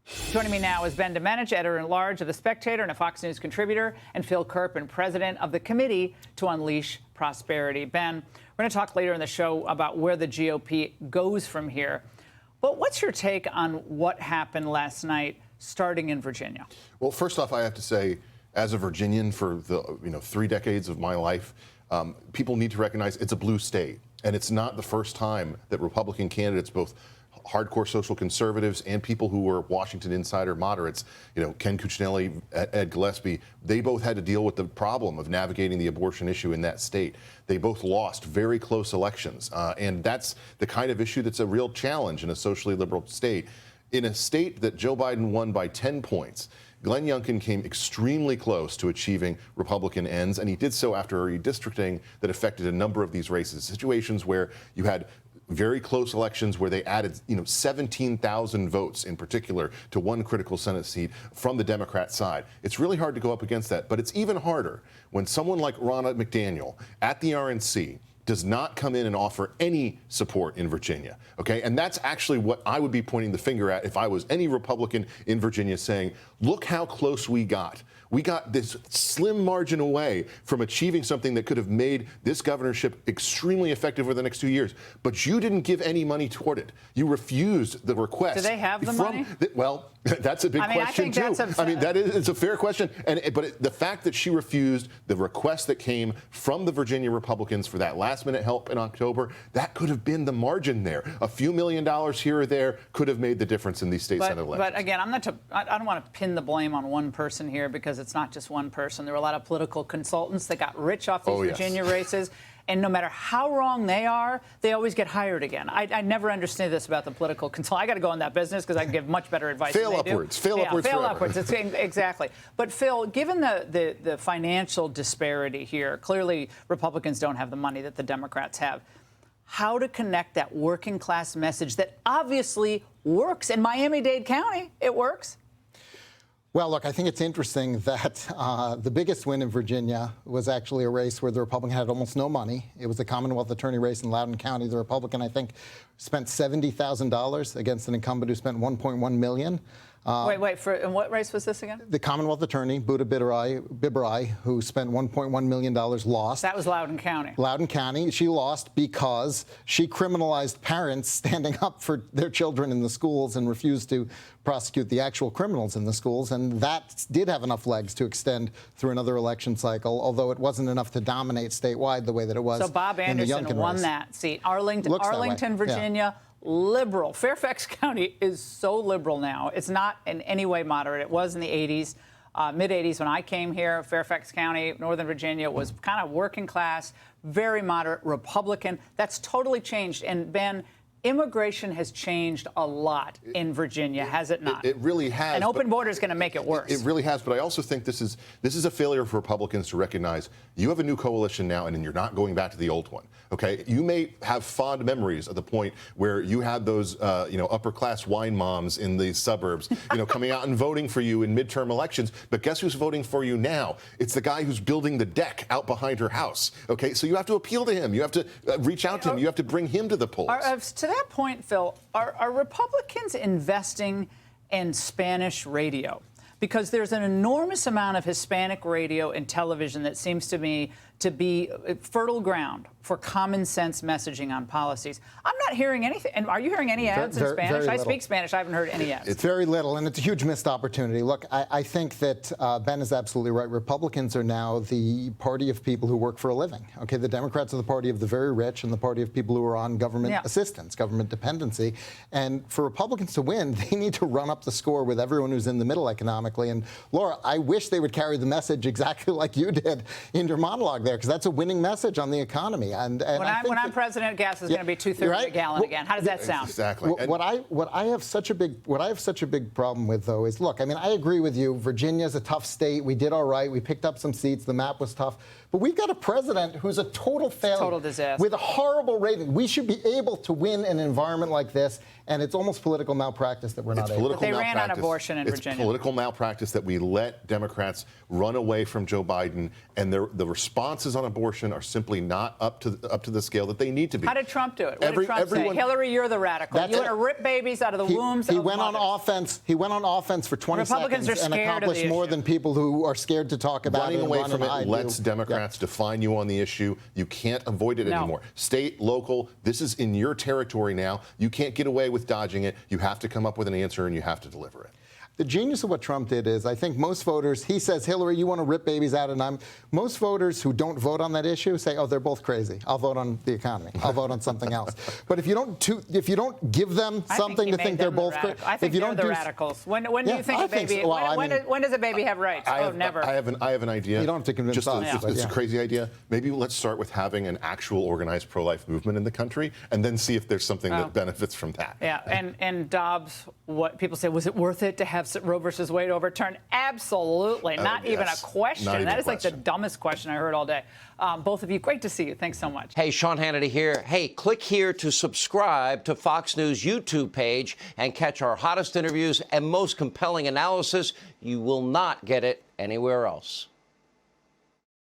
Joining me now is Ben Domenech, editor-in-large of The Spectator and a Fox News contributor, and Phil Kerpen, president of the Committee to Unleash Prosperity. Ben, we're going to talk later in the show about where the GOP goes from here. But what's your take on what happened last night, starting in Virginia? Well, first off, I have to say, as a Virginian for the 3 decades of my life, people need to recognize it's a blue state. And it's not the first time that Republican candidates, both hardcore social conservatives and people who were Washington insider moderates, Ken Cuccinelli, Ed Gillespie, they both had to deal with the problem of navigating the abortion issue in that state. They both lost very close elections. And that's the kind of issue that's a real challenge in a socially liberal state. In a state that Joe Biden won by 10 points, Glenn Youngkin came extremely close to achieving Republican ends, and he did so after a redistricting that affected a number of these races, situations where you had very close elections where they added, 17,000 votes in particular to one critical Senate seat from the Democrat side. It's really hard to go up against that, but it's even harder when someone like Ronna McDaniel at the RNC does not come in and offer any support in Virginia, okay? And that's actually what I would be pointing the finger at if I was any Republican in Virginia, saying, look how close we got. We got this slim margin away from achieving something that could have made this governorship extremely effective over the next 2 years. But you didn't give any money toward it. You refused the request. Do they have the money? Well, that's a big question, too. It's a fair question. But the fact that she refused the request that came from the Virginia Republicans for that last-minute help in October, that could have been the margin there. A few $1 million here or there could have made the difference in these state Senate elections. But again, I don't want to pin the blame on one person here, because it's not just one person. There were a lot of political consultants that got rich off these Virginia races. And no matter how wrong they are, they always get hired again. I never understand this about the political consultant. I got to go in that business because I can give much better advice. Fail upwards. Fail upwards. Exactly. But Phil, given the financial disparity here, clearly Republicans don't have the money that the Democrats have. How to connect that working class message that obviously works in Miami-Dade County? It works. Well, look, I think it's interesting that the biggest win in Virginia was actually a race where the Republican had almost no money. It was the Commonwealth attorney race in Loudoun County. The Republican, I think, spent $70,000 against an incumbent who spent $1.1 million. And what race was this again? The Commonwealth attorney, Buddha Biberai, who spent $1.1 million, lost. That was Loudoun County. Loudoun County. She lost because she criminalized parents standing up for their children in the schools and refused to prosecute the actual criminals in the schools. And that did have enough legs to extend through another election cycle, although it wasn't enough to dominate statewide the way that it was. So Bob Anderson won that seat. Arlington, Virginia. Yeah. Liberal. Fairfax County is so liberal now. It's not in any way moderate. It was in the 80s, mid-80s when I came here. Fairfax County, Northern Virginia, was kind of working class, very moderate, Republican. That's totally changed. And Ben, immigration has changed a lot in Virginia, has it not? It really has. An open border is going to make it worse. It really has. But I also think this is a failure for Republicans to recognize you have a new coalition now, and you're not going back to the old one. Okay, you may have fond memories of the point where you had those, upper class wine moms in the suburbs, coming out and voting for you in midterm elections. But guess who's voting for you now? It's the guy who's building the deck out behind her house. Okay, so you have to appeal to him. You have to reach out to him. You have to bring him to the polls. To that point, Phil, are Republicans investing in Spanish radio? Because there's an enormous amount of Hispanic radio and television that seems to me to be fertile ground for common sense messaging on policies. I'm not hearing anything. And are you hearing any ads in Spanish? I speak Spanish. I haven't heard any ads. It's very little, and it's a huge missed opportunity. Look, I think that Ben is absolutely right. Republicans are now the party of people who work for a living. Okay, the Democrats are the party of the very rich and the party of people who are on government assistance, government dependency. And for Republicans to win, they need to run up the score with everyone who's in the middle economically. And Laura, I wish they would carry the message exactly like you did in your monologue there, because that's a winning message on the economy. And when I'm president, gas is going to be $2.30 a gallon again. How does that sound? Exactly. What I have such a big problem with, though, is, look, I mean, I agree with you. Virginia's a tough state. We did all right. We picked up some seats. The map was tough. But we've got a president who's a total failure. Total disaster. With a horrible rating. We should be able to win an environment like this And it's almost political malpractice that we're not able to. But they ran on abortion in Virginia. It's political malpractice that we let Democrats run away from Joe Biden, and the responses on abortion are simply not up to the scale that they need to be. How did Trump do it? What did Trump say? Hillary, you're the radical. You want to rip babies out of the wombs of mothers. He went on offense for 20 Republicans seconds and accomplished more than people who are scared to talk about it. Running away from it lets Democrats define you on the issue. You can't avoid it anymore. State, local, this is in your territory now. You can't get away with dodging it. You have to come up with an answer, and you have to deliver it. The genius of what Trump did is, I think most voters, he says, Hillary, you want to rip babies out, and most voters who don't vote on that issue say, oh, they're both crazy. I'll vote on the economy. I'll vote on something else. But if you don't give them something to think they're both crazy, I think they're the radicals. When do you think a baby? When does a baby have rights? Never. I have an idea. You don't have to convince us. It's a crazy idea. Maybe let's start with having an actual organized pro-life movement in the country, and then see if there's something that benefits from that. Yeah, and Dobbs, what people say, was it worth it to have Roe versus Wade overturned? Absolutely. Not even a question. That is like the dumbest question I heard all day. Both of you, great to see you. Thanks so much. Hey, Sean Hannity here. Hey, click here to subscribe to Fox News YouTube page and catch our hottest interviews and most compelling analysis. You will not get it anywhere else.